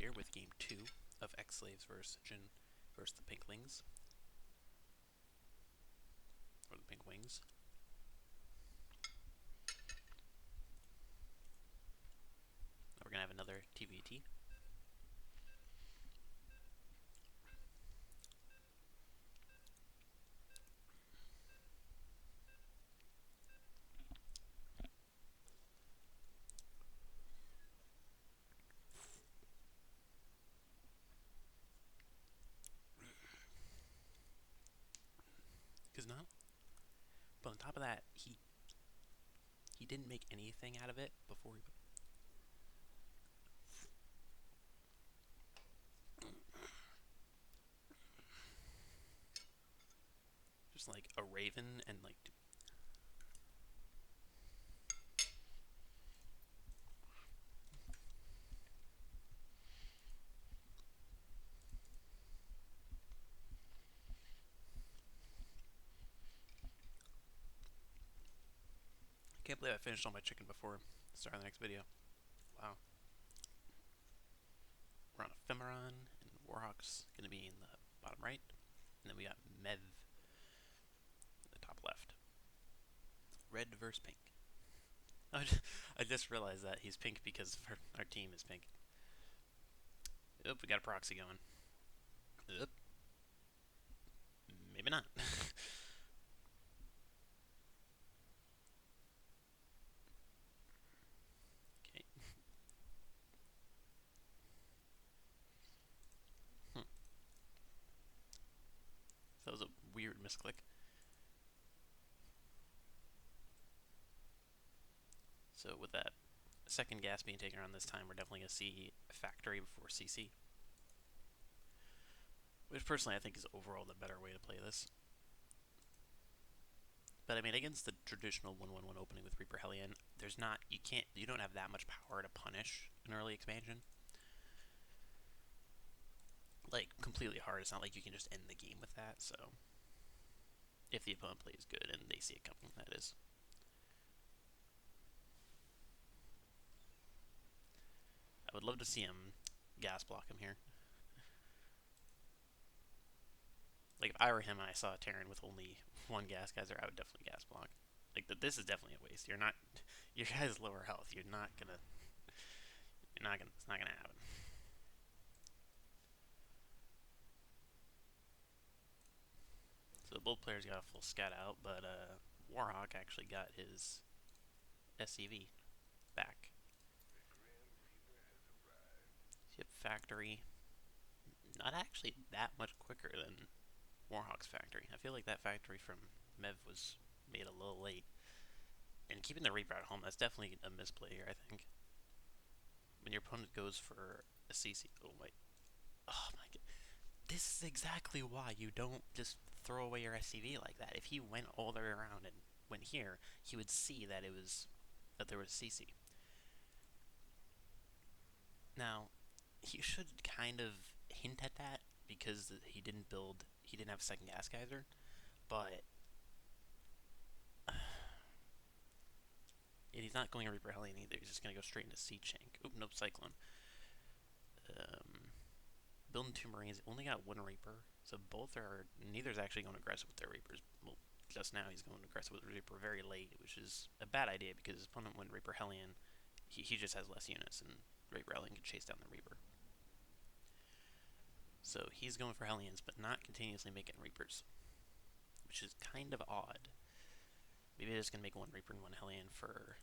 here with game 2 of X-Slaves versus Jin versus the PinkWings. Or the PinkWings. We're gonna have another TVT. Cause not. But on top of that, he didn't make anything out of it before he. Just like a raven and like. I can't believe I finished all my chicken before starting the next video. Wow. We're on Ephemeron, and WarHawk's gonna be in the bottom right. And then we got Mev in the top left. Red versus pink. I just realized that he's pink because our team is pink. Oop, we got a proxy going. Oop. Maybe not. Okay. That was a weird misclick. So with that second gas being taken around this time, we're definitely going to see Factory before CC. Which personally I think is overall the better way to play this. But I mean, against the traditional 1-1-1 opening with Reaper Hellion, you don't have that much power to punish an early expansion. Like, completely hard. It's not like you can just end the game with that, so. If the opponent plays good and they see it coming, that is. I would love to see him gas block him here. Like, if I were him and I saw a Terran with only one gas geyser, I would definitely gas block. Like, this is definitely a waste. Your guy's lower health. It's not gonna happen. So both players got a full scat out, but WarHawk actually got his SCV back. Ship Factory, not actually that much quicker than WarHawk's Factory. I feel like that factory from Mev was made a little late. And keeping the Reaper at home, that's definitely a misplay here, I think. When your opponent goes for a CC, oh my god. This is exactly why you don't just throw away your SCV like that. If he went all the way around and went here, he would see that there was CC. Now, he should kind of hint at that because he didn't have a second gas geyser, but he's not going Reaper Hellion either. He's just going to go straight into Siege Shank. Oop, nope, Cyclone. Building two Marines, only got one Reaper, so neither's actually going aggressive with their Reapers. Well, just now he's going aggressive with Reaper very late, which is a bad idea because his opponent went Reaper Hellion. He just has less units, and Reaper Hellion can chase down the Reaper. So he's going for Hellions, but not continuously making Reapers, which is kind of odd. Maybe they're just going to make one Reaper and one Hellion for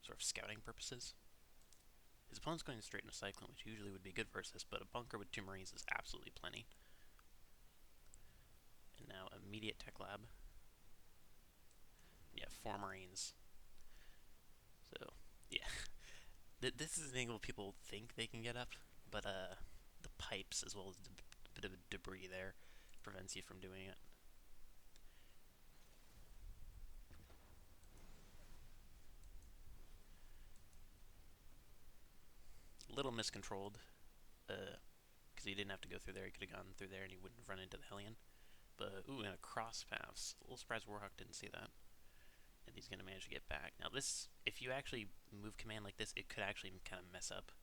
sort of scouting purposes. His opponent's going straight into Cyclone, which usually would be good versus, but a bunker with two Marines is absolutely plenty. And now immediate Tech Lab. Yeah, 4 Marines. So, yeah. This is an angle people think they can get up, but the pipes as well as a bit of debris there prevents you from doing it. A little miscontrolled, because he didn't have to go through there. He could have gone through there and he wouldn't have run into the Hellion. But, ooh, and a cross paths. A little surprised WarHawk didn't see that. And he's going to manage to get back. Now this, if you actually move command like this, it could actually kind of mess up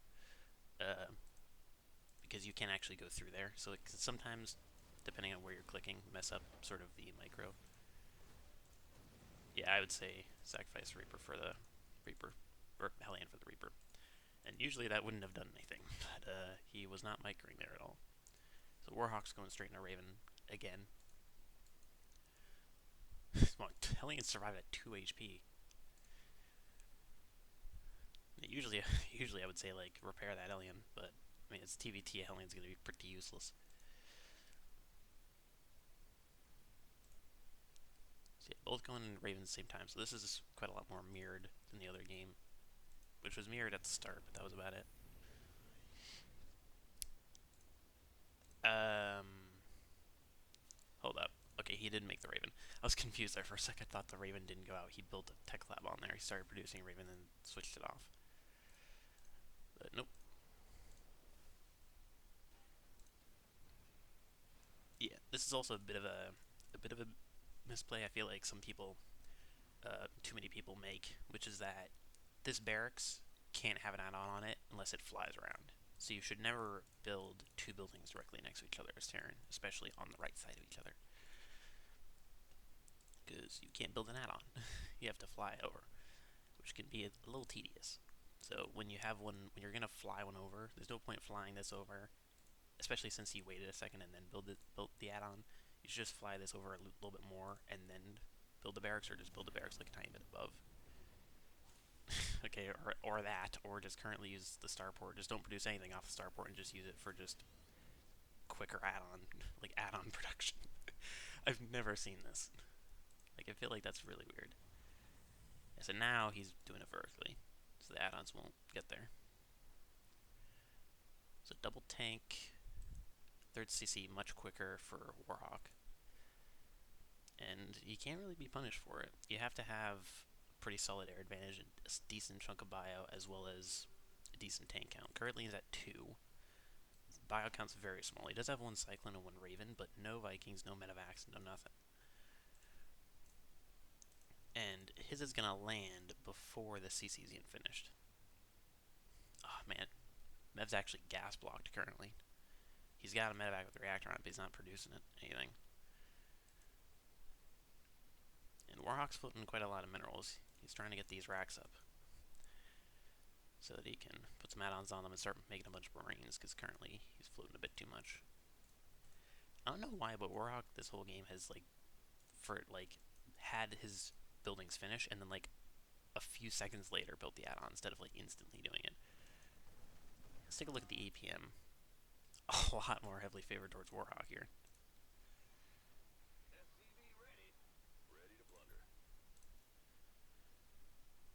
because you can't actually go through there. So it can sometimes, depending on where you're clicking, mess up sort of the micro. Yeah, I would say sacrifice Reaper for the Reaper, or Hellion for the Reaper. And usually that wouldn't have done anything, but he was not microing there at all. So WarHawk's going straight into Raven again. Come on, Hellion survived at 2 HP. Usually, usually I would say like repair that Hellion, but I mean it's TVT. Hellion's gonna be pretty useless. So yeah, both going Raven at the same time. So this is quite a lot more mirrored than the other game, which was mirrored at the start, but that was about it. Hold up. Okay, he didn't make the Raven. I was confused there for a second. I thought the Raven didn't go out. He built a tech lab on there. He started producing Raven and switched it off. But nope. Yeah, this is also a bit of a misplay. I feel like some people, too many people make, which is that this barracks can't have an add-on on it unless it flies around. So you should never build two buildings directly next to each other as Terran, especially on the right side of each other, because you can't build an add-on. You have to fly over, which can be a little tedious. So when you have one, when you're gonna fly one over, there's no point flying this over, especially since you waited a second and then built the add-on. You should just fly this over a little bit more and then build the barracks, or just build the barracks like a tiny bit above. Okay, or that, or just currently use the starport. Just don't produce anything off the starport and just use it for just quicker add-on, like add-on production. I've never seen this. Like, I feel like that's really weird. Yeah, so now he's doing it vertically, so the add-ons won't get there. So double tank, third CC much quicker for WarHawk, and you can't really be punished for it. You have to have pretty solid air advantage, a decent chunk of bio, as well as a decent tank count. Currently he's at 2. Bio count's very small. He does have 1 Cyclone and 1 Raven, but no Vikings, no Medivacs, no nothing. And his is gonna land before the CC's even finished. Oh man, Mev's actually gas blocked currently. He's got a Medivac with a reactor on it, but he's not producing it, anything. And WarHawk's floating quite a lot of minerals. He's trying to get these racks up so that he can put some add-ons on them and start making a bunch of Marines, because currently he's floating a bit too much. I don't know why, but WarHawk this whole game has had his buildings finish and then like a few seconds later built the add-on instead of like instantly doing it. Let's take a look at the APM. A lot more heavily favored towards WarHawk here.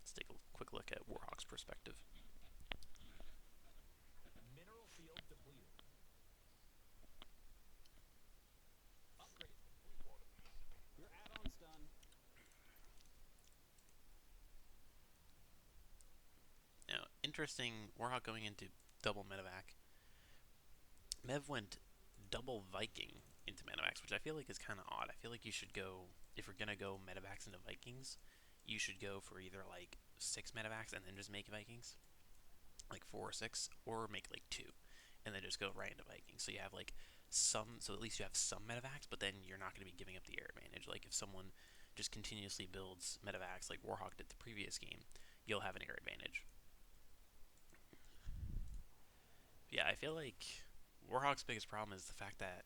Let's take a quick look at WarHawk's perspective. Mineral field depleted. Upgrade. Your add-on's done. Now, interesting, WarHawk going into double medevac. Mev went double Viking into medevacs, which I feel like is kind of odd. I feel like you should go, if you're gonna go medevacs into Vikings, you should go for either like 6 medevacs and then just make Vikings, like 4 or 6, or make like 2 and then just go right into Vikings. So you have like some, so at least you have some medevacs, but then you're not going to be giving up the air advantage. Like if someone just continuously builds medevacs like WarHawk did the previous game, you'll have an air advantage. Yeah, I feel like WarHawk's biggest problem is the fact that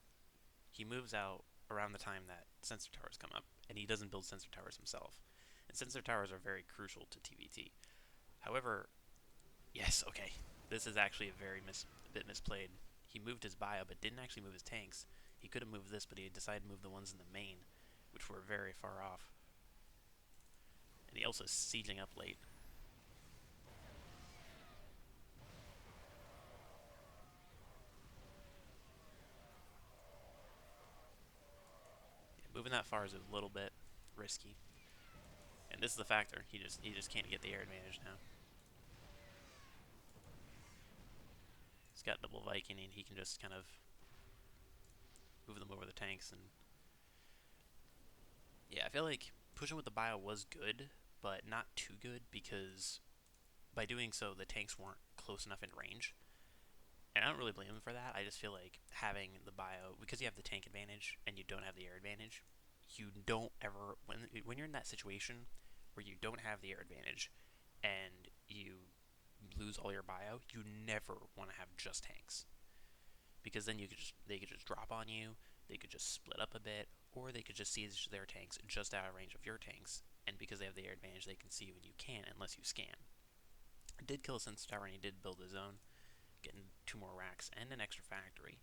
he moves out around the time that sensor towers come up, and he doesn't build sensor towers himself. And sensor towers are very crucial to TVT. However, yes, okay, this is actually a bit misplayed. He moved his bio, but didn't actually move his tanks. He could have moved this, but he decided to move the ones in the main, which were very far off. And he also sieging up late. Yeah, moving that far is a little bit risky. And this is the factor. He just can't get the air advantage now. He's got double Viking, and he can just kind of move them over the tanks. And yeah, I feel like pushing with the bio was good, but not too good, because by doing so, the tanks weren't close enough in range. And I don't really blame him for that. I just feel like having the bio, because you have the tank advantage and you don't have the air advantage, you don't ever, when you're in that situation where you don't have the air advantage and you lose all your bio, you never want to have just tanks, because then they could just drop on you, they could just split up a bit, or they could just siege their tanks just out of range of your tanks, and because they have the air advantage, they can see you and you can't unless you scan. It did kill a Sense Tower and he did build his own, getting 2 more racks and an extra factory.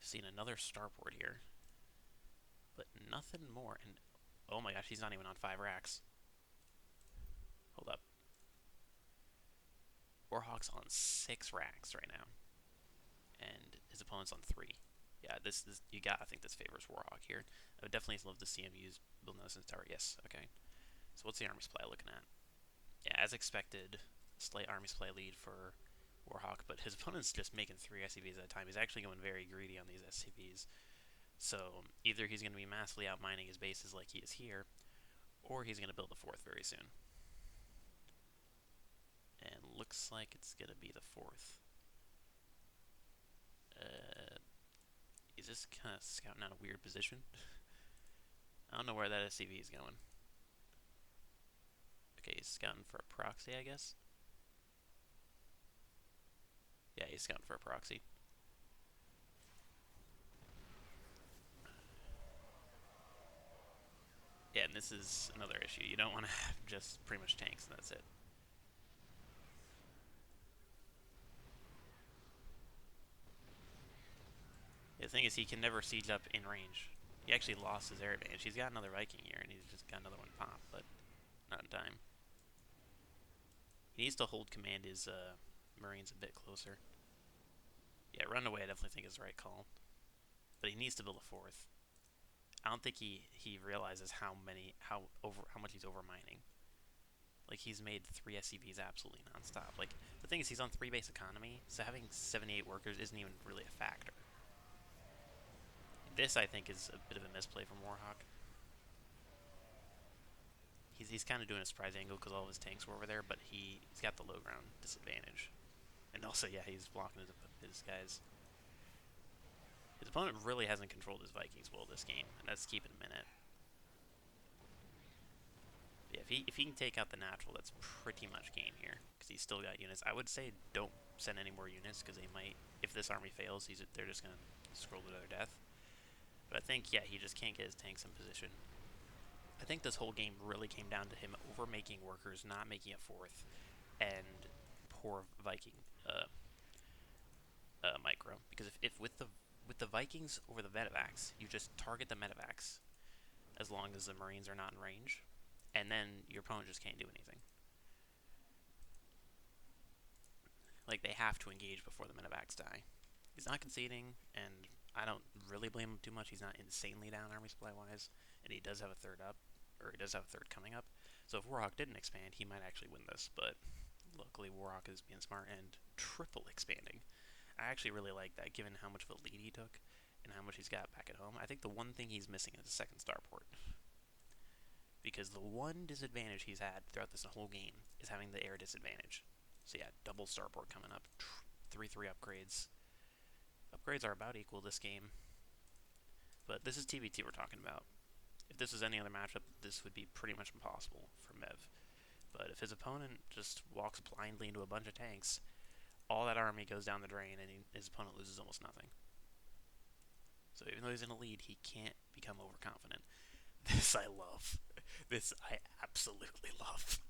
Seen another starport here, but nothing more. And oh my gosh, he's not even on 5 racks. Hold up. WarHawk's on 6 racks right now, and his opponent's on 3. Yeah, this is, I think this favors WarHawk here. I would definitely love to see him build another Sense Tower. Yes, okay. So what's the army supply looking at? Yeah, as expected, slight army supply lead for WarHawk, but his opponent's just making 3 SCVs at a time. He's actually going very greedy on these SCVs. So either he's going to be massively outmining his bases like he is here, or he's going to build the 4th very soon. And looks like it's going to be the 4th. He's just kind of scouting out a weird position. I don't know where that SCV is going. Okay, he's scouting for a proxy, I guess. Yeah, he's scouting for a proxy. Yeah, and this is another issue. You don't want to have just pretty much tanks and that's it. The thing is, he can never siege up in range. He actually lost his air advantage. He's got another Viking here, and he's just got another one pop, but not in time. He needs to hold command his Marines a bit closer. Yeah, run away I definitely think is the right call. But he needs to build a 4th. I don't think he realizes how much he's over mining. Like, he's made 3 SCVs absolutely nonstop. Like, the thing is, he's on 3 base economy, so having 78 workers isn't even really a factor. This, I think, is a bit of a misplay from WarHawk. He's kind of doing a surprise angle because all of his tanks were over there, but he's got the low ground disadvantage. And also, yeah, he's blocking his guys. His opponent really hasn't controlled his Vikings well this game, and that's keeping him in it. Yeah, if he can take out the natural, that's pretty much game here, because he's still got units. I would say don't send any more units, because they might, if this army fails, they're just going to scroll to their death. But I think, yeah, he just can't get his tanks in position. I think this whole game really came down to him over-making workers, not making a 4th, and poor Viking micro. Because if with the Vikings over the medevacs, you just target the medevacs as long as the Marines are not in range, and then your opponent just can't do anything. Like, they have to engage before the medevacs die. He's not conceding, and I don't really blame him too much. He's not insanely down army supply-wise, and he does have a 3rd up, or he does have a 3rd coming up. So if WarHawk didn't expand, he might actually win this, but luckily WarHawk is being smart and triple expanding. I actually really like that, given how much of a lead he took and how much he's got back at home. I think the one thing he's missing is a 2nd starport, because the one disadvantage he's had throughout this whole game is having the air disadvantage. So yeah, double starport coming up, 3/3 upgrades. Upgrades are about equal this game, but this is TBT we're talking about. If this was any other matchup, this would be pretty much impossible for Mev. But if his opponent just walks blindly into a bunch of tanks, all that army goes down the drain and his opponent loses almost nothing. So even though he's in a lead, he can't become overconfident. This I love. This I absolutely love.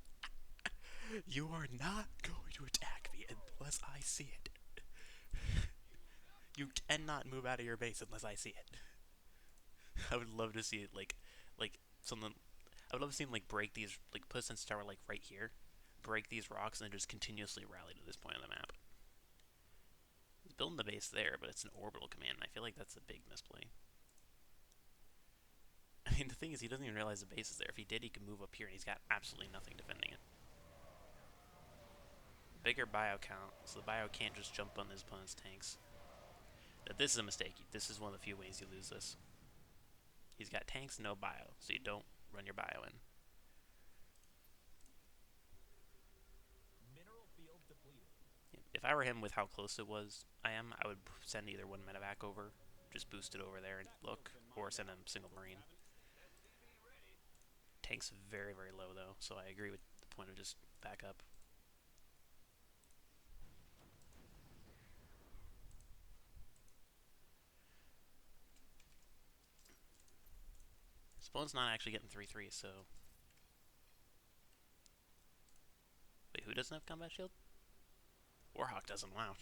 You are not going to attack me unless I see it. You cannot move out of your base unless I see it. I would love to see it like something. I would love to see him like break these, like put a Sense Tower like right here, break these rocks, and then just continuously rally to this point on the map. He's building the base there, but it's an orbital command, and I feel like that's a big misplay. I mean, the thing is, he doesn't even realize the base is there. If he did, he could move up here, and he's got absolutely nothing defending it. Bigger bio count, so the bio can't just jump on his opponent's tanks. This is a mistake. This is one of the few ways you lose this. He's got tanks, no bio, so you don't run your bio in. If I were him with how close it was, I would send either one medevac over, just boost it over there and look, or send him single marine. Tank's very, very low though, so I agree with the point of just back up. Spawn's not actually getting 3-3, so... Wait, who doesn't have combat shield? WarHawk doesn't, wow.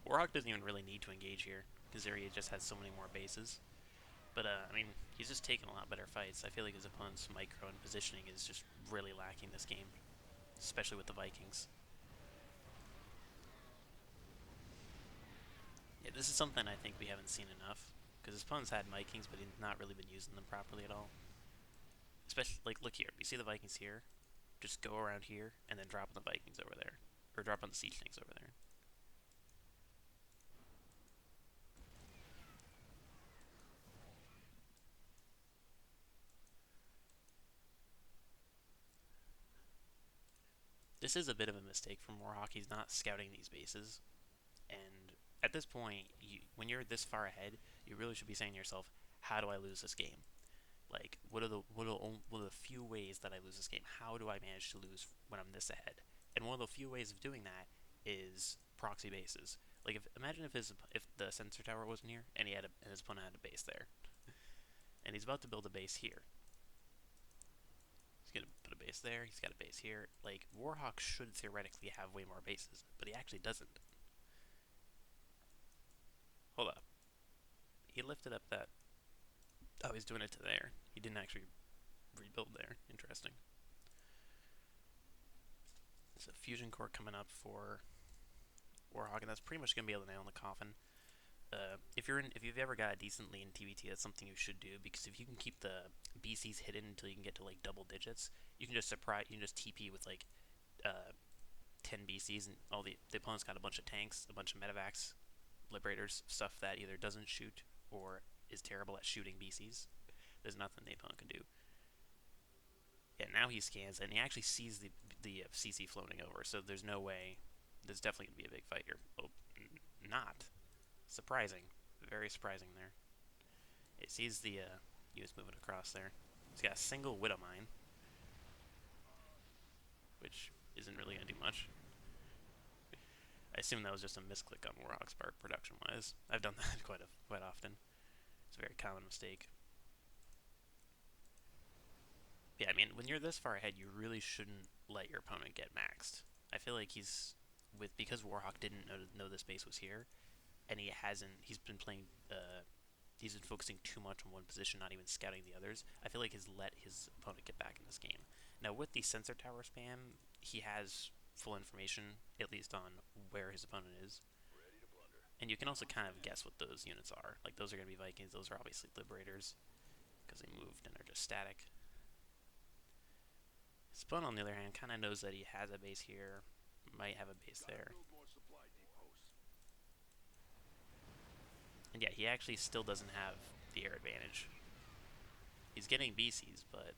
WarHawk doesn't even really need to engage here, because Zarya just has so many more bases. But, I mean, he's just taking a lot better fights. I feel like his opponent's micro and positioning is just really lacking this game, especially with the Vikings. Yeah, this is something I think we haven't seen enough, because his opponent's had Vikings, but he's not really been using them properly at all. Especially, like, look here. You see the Vikings here? Just go around here, and then drop on the Vikings over there. Or drop on the Siege Tanks over there. This is a bit of a mistake from WarHawk. He's not scouting these bases. And at this point, when you're this far ahead, you really should be saying to yourself, how do I lose this game? Like, what are the few ways that I lose this game? How do I manage to lose when I'm this ahead? And one of the few ways of doing that is proxy bases. Like, imagine if the sensor tower wasn't here and and his opponent had a base there, and he's about to build a base here. He's gonna put a base there. He's got a base here. Like, WarHawk should theoretically have way more bases, but he actually doesn't. Hold up. He lifted up that. Oh, he's doing it to there. He didn't actually rebuild there. Interesting. There's a fusion core coming up for WarHawk, and that's pretty much gonna be able to nail in the coffin. If you've ever got a decent lean TBT, that's something you should do, because if you can keep the BCs hidden until you can get to like double digits, you can just TP with like 10 BCs, and all the opponent's got a bunch of tanks, a bunch of medevacs, liberators, stuff that either doesn't shoot or is terrible at shooting BCs. There's nothing the opponent can do. Yeah, now he scans and he actually sees the CC floating over, so there's no way. There's definitely gonna be a big fight here. Oh, not surprising, very surprising there. It sees the units moving across there. He's got a single Widow Mine, which isn't really gonna do much. I assume that was just a misclick on WarHawk's part, production-wise. I've done that quite often. It's a very common mistake. Yeah, I mean, when you're this far ahead, you really shouldn't let your opponent get maxed. I feel like because WarHawk didn't know this base was here, and he's been playing, he's been focusing too much on one position, not even scouting the others. I feel like he's let his opponent get back in this game. Now, with the sensor tower spam, he has full information, at least on where his opponent is. And you can also kind of guess what those units are. Like, those are going to be Vikings, those are obviously Liberators, because they moved and are just static. His opponent, on the other hand, kind of knows that he has a base here, might have a base there. And yeah, he actually still doesn't have the air advantage. He's getting BCs, but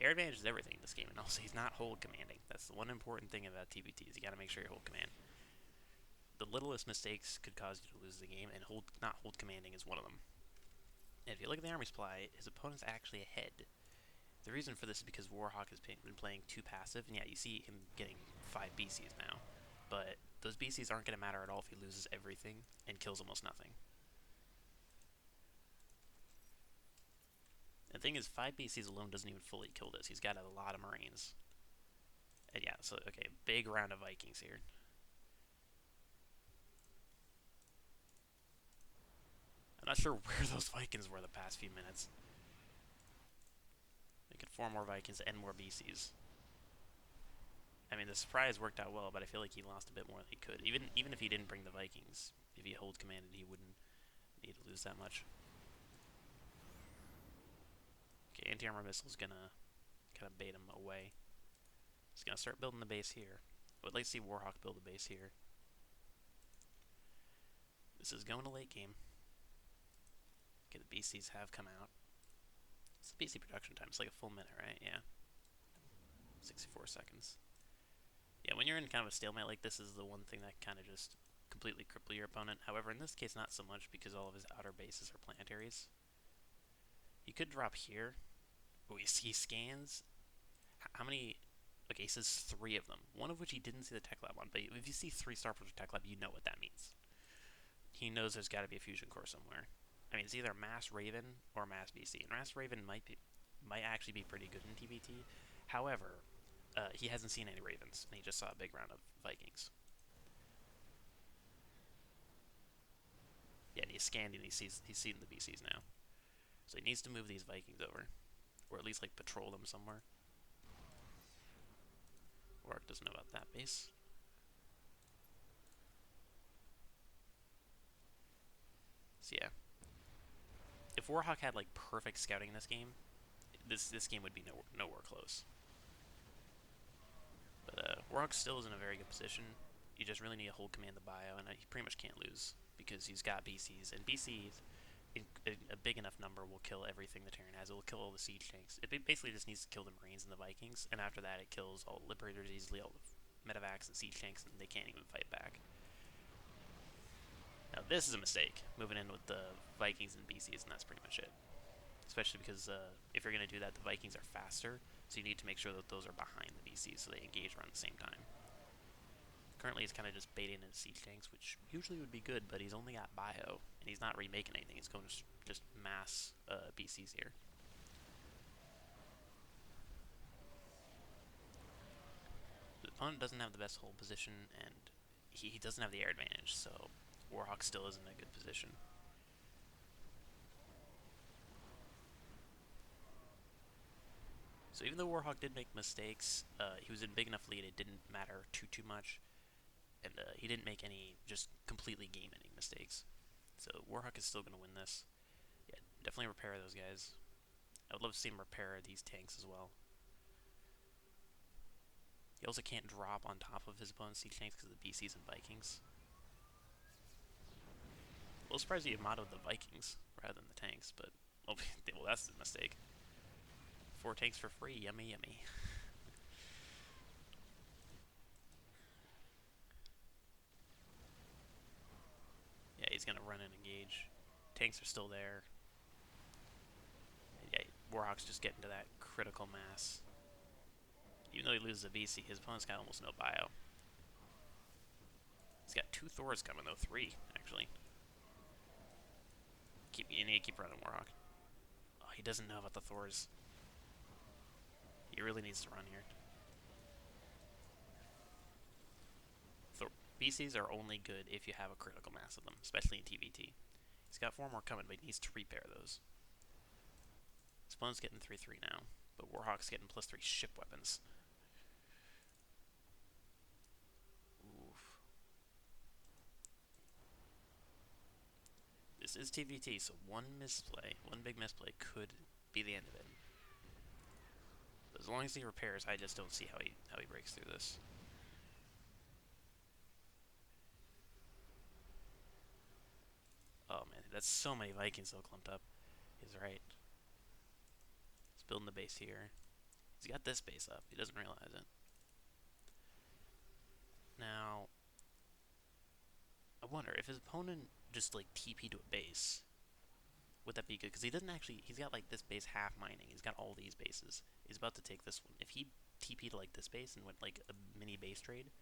air advantage is everything in this game, and also he's not hold commanding. That's the one important thing about TBTs. You gotta make sure you hold command. The littlest mistakes could cause you to lose the game, and not hold commanding is one of them. And if you look at the army supply, his opponent's actually ahead. The reason for this is because WarHawk has been playing too passive, and yeah, you see him getting 5 BCs now. But those BCs aren't going to matter at all if he loses everything and kills almost nothing. The thing is, 5 BCs alone doesn't even fully kill this. He's got a lot of Marines. And yeah, so, okay, big round of Vikings here. I'm not sure where those Vikings were the past few minutes. They could 4 more Vikings and more BCs. I mean, the surprise worked out well, but I feel like he lost a bit more than he could. Even if he didn't bring the Vikings, if he hold commanded, he wouldn't need to lose that much. Okay, anti-armor missile's gonna kind of bait him away. He's gonna start building the base here. I would like to see WarHawk build a base here. This is going to late game. Okay, the BCs have come out. the BC production time? It's like a full minute, right? Yeah. 64 seconds. Yeah, when you're in kind of a stalemate like this is the one thing that kind of just completely cripple your opponent. However, in this case, not so much because all of his outer bases are planetaries. You could drop here. Oh, he scans. How many? Okay, he says 3 of them. One of which he didn't see the tech lab on. But if you see 3 starports with tech lab, you know what that means. He knows there's got to be a fusion core somewhere. I mean, it's either Mass Raven or Mass BC. And Mass Raven might actually be pretty good in TBT. However, he hasn't seen any Ravens, and he just saw a big round of Vikings. Yeah, and he's scanned and he's seen the BCs now. So he needs to move these Vikings over. Or at least, like, patrol them somewhere. WarHawk doesn't know about that base. So yeah. If WarHawk had, like, perfect scouting in this game, this game would be nowhere close. But WarHawk still is in a very good position. You just really need to hold command of the bio, and he pretty much can't lose because he's got BCs, and BCs in a big enough number will kill everything the Terran has. It will kill all the siege tanks. It basically just needs to kill the Marines and the Vikings, and after that it kills all the Liberators easily, all the medevacs and siege tanks, and they can't even fight back. Now this is a mistake, moving in with the Vikings and BCs, and that's pretty much it. Especially because if you're going to do that, the Vikings are faster, so you need to make sure that those are behind the BCs so they engage around the same time. Currently, he's kind of just baiting into siege tanks, which usually would be good, but he's only got bio, and he's not remaking anything. He's going to just mass BCs here. The opponent doesn't have the best hold position, and he doesn't have the air advantage, so WarHawk still is in a good position. So even though WarHawk did make mistakes, he was in big enough lead, it didn't matter too much. And he didn't make any just completely game-ending mistakes. So WarHawk is still going to win this. Yeah, definitely repair those guys. I would love to see him repair these tanks as well. He also can't drop on top of his opponent's siege tanks because of the BCs and Vikings. A little surprised he mottoed the Vikings rather than the tanks, but well, that's a mistake. 4 tanks for free, yummy yummy. Yeah, he's gonna run and engage. Tanks are still there. Yeah, WarHawk's just getting to that critical mass. Even though he loses a BC, his opponent's got almost no bio. He's got 2 Thors coming though, 3 actually. You need to keep running WarHawk. Oh, he doesn't know about the Thors. He really needs to run here. BCs are only good if you have a critical mass of them, especially in TVT. He's got 4 more coming, but he needs to repair those. His opponent's getting 3-3 now, but WarHawk's getting +3 ship weapons. Oof. This is TVT, so one big misplay could be the end of it. But as long as he repairs, I just don't see how he breaks through this. Oh man, that's so many Vikings so clumped up. He's right. He's building the base here. He's got this base up. He doesn't realize it. Now, I wonder if his opponent just like TP to a base, would that be good? Because he doesn't actually. He's got like this base half mining. He's got all these bases. He's about to take this one. If he TP to like this base and went like a mini base trade,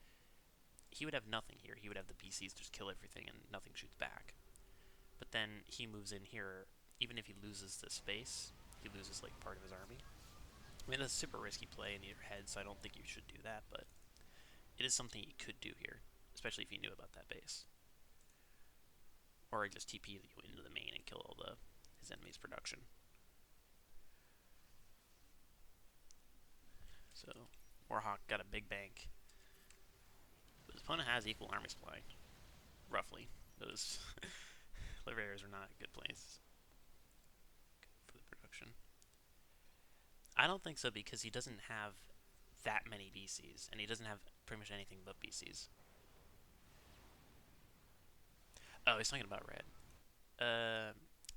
he would have nothing here. He would have the BCs just kill everything and nothing shoots back. But then he moves in here. Even if he loses this base, he loses like part of his army. I mean, that's a super risky play in your head, so I don't think you should do that, but it is something you could do here, especially if you knew about that base. Or just TP you into the main and kill all his enemy's production. So, WarHawk got a big bank. But his opponent has equal army supply, roughly. Those Liberators are not good plays for the production. I don't think so because he doesn't have that many BCs, and he doesn't have pretty much anything but BCs. Oh, he's talking about red.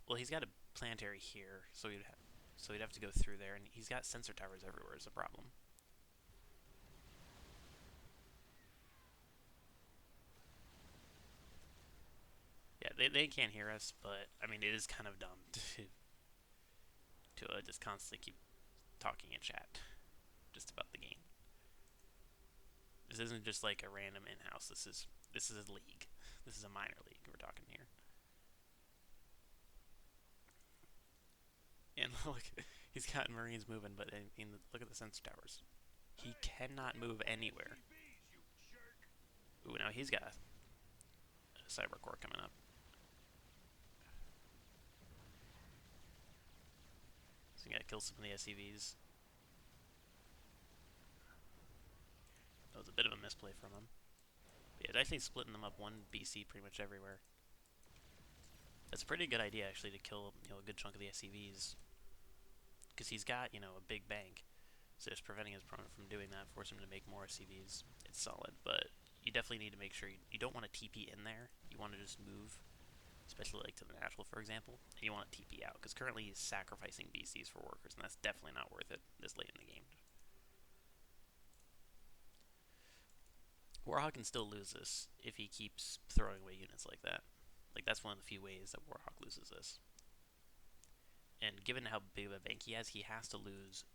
Well, he's got a planetary here, so he'd have. so he'd have to go through there, and he's got sensor towers everywhere is a problem. Yeah, they can't hear us, but I mean, it is kind of dumb to just constantly keep talking in chat just about the game. This isn't just like a random in-house. This is a league. This is a minor league we're talking here. And look, he's got Marines moving, but I mean, look at the sensor towers. He cannot move anywhere. Ooh, now he's got a cyber core coming up. So he gotta kill some of the SCVs. That was a bit of a misplay from him. But yeah, actually splitting them up one BC pretty much everywhere. That's a pretty good idea actually to kill a good chunk of the SCVs, because he's got a big bank, so just preventing his opponent from doing that, force him to make more SCVs. It's solid, but you definitely need to make sure you don't want to TP in there. You want to just move, especially like to the natural, for example, and you want to TP out, because currently he's sacrificing BCs for workers, and that's definitely not worth it this late in the game. WarHawk can still lose this if he keeps throwing away units like that. Like, that's one of the few ways that WarHawk loses this. And given how big of a bank he has to lose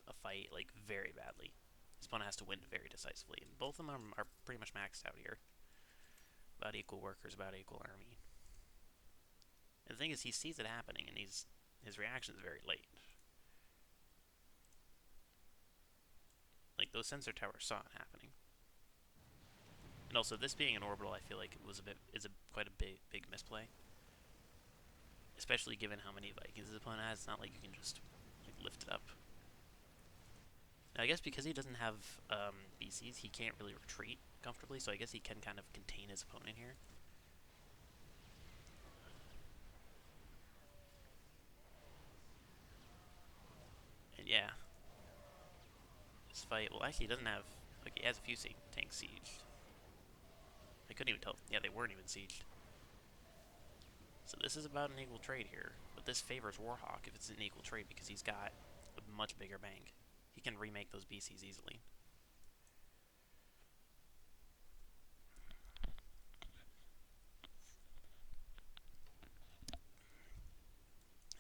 a fight, like, very badly. His opponent has to win very decisively. And both of them are pretty much maxed out here. About equal workers, about equal army. And the thing is, he sees it happening, and his reaction is very late. Like, those sensor towers saw it happening. And also, this being an orbital, I feel like is quite a big misplay. Especially given how many Vikings his opponent has. It's not like you can just lift it up. Now, I guess because he doesn't have BCs, he can't really retreat comfortably, so I guess he can kind of contain his opponent here. And yeah, this fight, well, actually, he doesn't have, like, he has a few tanks sieged. I couldn't even tell. Yeah, they weren't even sieged. So this is about an equal trade here, but this favors WarHawk if it's an equal trade because he's got a much bigger bank. He can remake those BCs easily.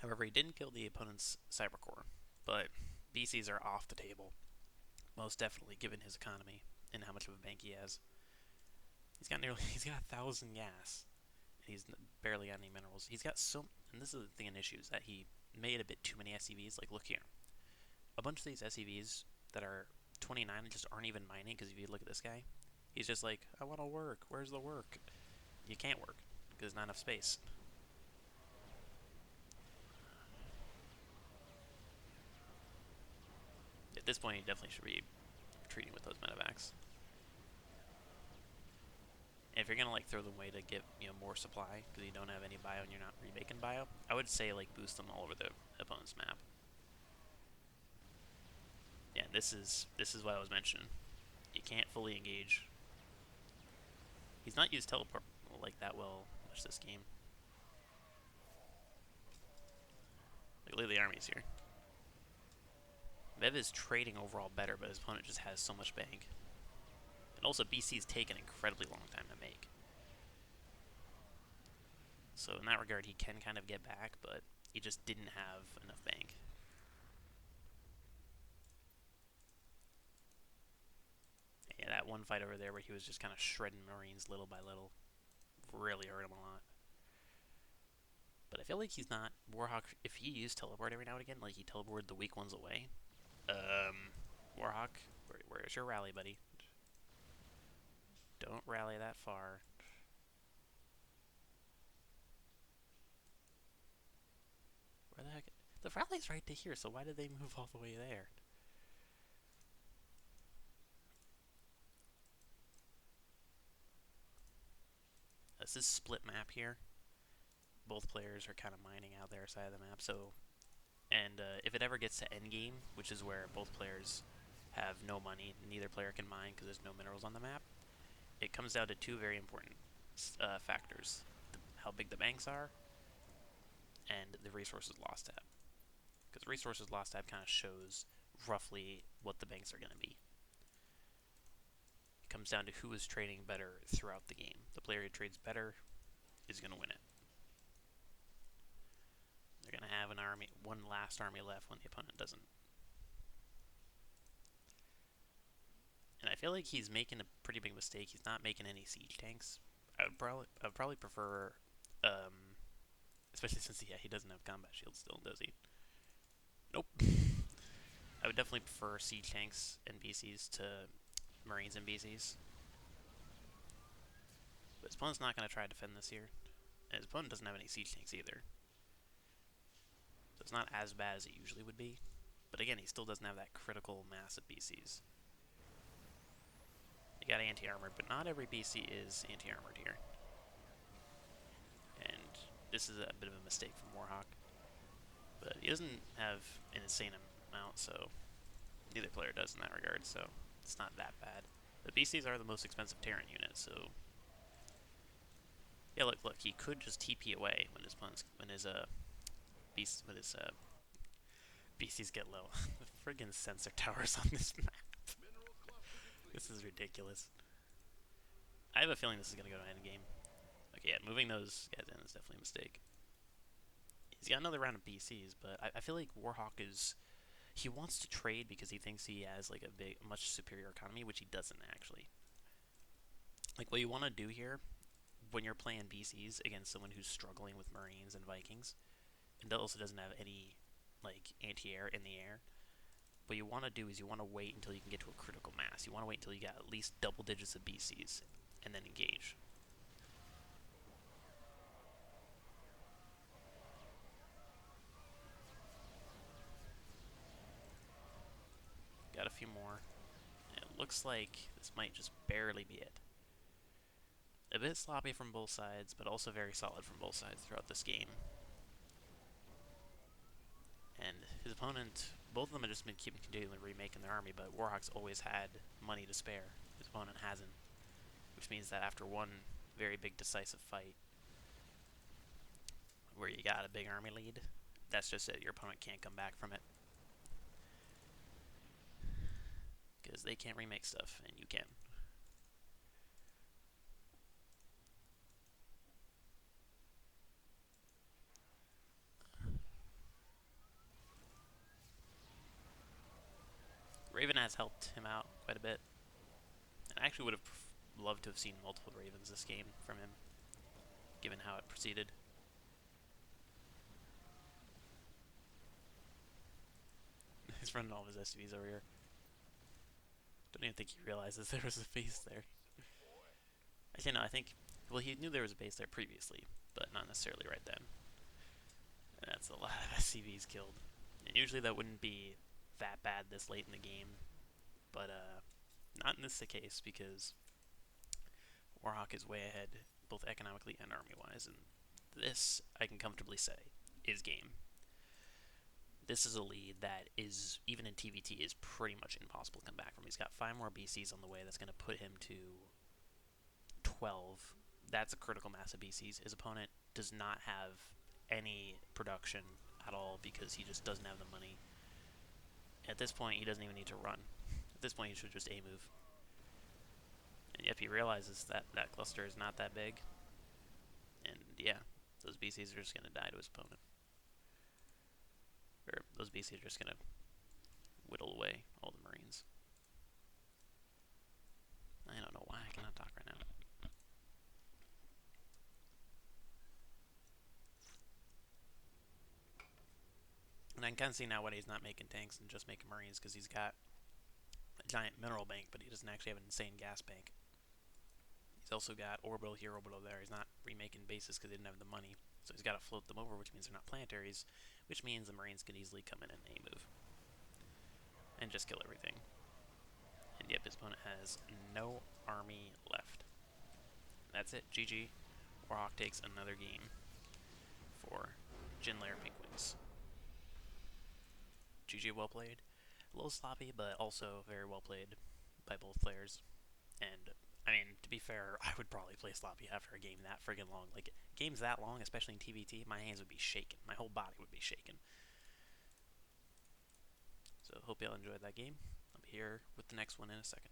However, he didn't kill the opponent's cyber core, but BCs are off the table, most definitely given his economy and how much of a bank he has. He's got 1,000 gas, and he's barely got any minerals. He's got and this is the thing in issues, that he made a bit too many SCVs. Like, look here. A bunch of these SCVs that are 29 just aren't even mining, because if you look at this guy, he's just like, I want to work. Where's the work? You can't work, because there's not enough space. At this point, you definitely should be retreating with those medevacs. And if you're gonna throw them away to get more supply because you don't have any bio and you're not remaking bio, I would say boost them all over the opponent's map. Yeah, this is what I was mentioning. You can't fully engage. He's not used teleport like that well much this game. Look at the armies here. Mev is trading overall better, but his opponent just has so much bank. And also, BC's take an incredibly long time to make. So in that regard, he can kind of get back, but he just didn't have enough bank. Yeah, that one fight over there where he was just kind of shredding Marines little by little really hurt him a lot. But I feel like he's not... WarHawk, if he used teleport every now and again, like he teleported the weak ones away, WarHawk, where's your rally, buddy? Don't rally that far. Where the heck? The rally's right to here, so why did they move all the way there? This is split map here. Both players are kind of mining out their side of the map, so... And if it ever gets to endgame, which is where both players have no money, neither player can mine because there's no minerals on the map, it comes down to two very important factors. How big the banks are, and the resources lost tab. because resources lost tab kind of shows roughly what the banks are going to be. It comes down to who is trading better throughout the game. The player who trades better is going to win it. They're going to have one last army left when the opponent doesn't. And I feel like he's making a pretty big mistake. He's not making any siege tanks. I would probably prefer, especially since he doesn't have combat shields still, does he? Nope. I would definitely prefer siege tanks and BCs to Marines and BCs. But his opponent's not going to try to defend this here. And his opponent doesn't have any siege tanks either. So it's not as bad as it usually would be. But again, he still doesn't have that critical mass of BCs. You got anti-armored, but not every BC is anti-armored here. And this is a bit of a mistake from WarHawk. But he doesn't have an insane amount, so neither player does in that regard, so it's not that bad. The BCs are the most expensive Terran unit, so yeah, look, he could just TP away when his BCs get low. The friggin' sensor towers on this map. This is ridiculous. I have a feeling this is gonna go to endgame. Okay, yeah, moving those guys in is definitely a mistake. He's got another round of BCs, but I feel like WarHawk he wants to trade because he thinks he has like a much superior economy, which he doesn't actually. Like, what you want to do here when you're playing BCs against someone who's struggling with Marines and Vikings, and also doesn't have any like anti-air in the air, what you want to do is you want to wait until you can get to a critical mass. You want to wait until you got at least double digits of BCs, and then engage. Got a few more. It looks like this might just barely be it. A bit sloppy from both sides, but also very solid from both sides throughout this game. And his opponent, both of them have just been continually remaking their army, but WarHawk's always had money to spare. His opponent hasn't. Which means that after one very big decisive fight, where you got a big army lead, that's just it. Your opponent can't come back from it. Because they can't remake stuff, and you can. Raven has helped him out quite a bit. And I actually would have loved to have seen multiple Ravens this game from him, given how it proceeded. He's running all of his SUVs over here. Don't even think he realizes there was a base there. Actually, no, I think... Well, he knew there was a base there previously, but not necessarily right then. And that's a lot of SCVs killed. And usually that wouldn't be that bad this late in the game, but not in this case, because WarHawk is way ahead, both economically and army-wise, and this, I can comfortably say, is game. This is a lead that is, even in TVT, is pretty much impossible to come back from. He's got 5 more BCs on the way. That's going to put him to 12. That's a critical mass of BCs. His opponent does not have any production at all because he just doesn't have the money. At this point, he doesn't even need to run. At this point, he should just A-move. And yep, he realizes that that cluster is not that big. And yeah, those BCs are just going to die to his opponent. Or those BCs are just going to whittle away all the Marines. I don't know why I cannot talk right now. And I can kind of see now why he's not making tanks and just making Marines, because he's got a giant mineral bank, but he doesn't actually have an insane gas bank. He's also got orbital here, orbital there. He's not remaking bases because he didn't have the money. So he's got to float them over, which means they're not planetaries, which means the Marines can easily come in and A-move. And just kill everything. And yep, his opponent has no army left. That's it. GG. WarHawk takes another game for JinLair PinkWings. GG, well played. A little sloppy, but also very well played by both players. And, I mean, to be fair, I would probably play sloppy after a game that friggin' long. Like, games that long, especially in TVT, my hands would be shaking. My whole body would be shaking. So hope y'all enjoyed that game. I'll be here with the next one in a second.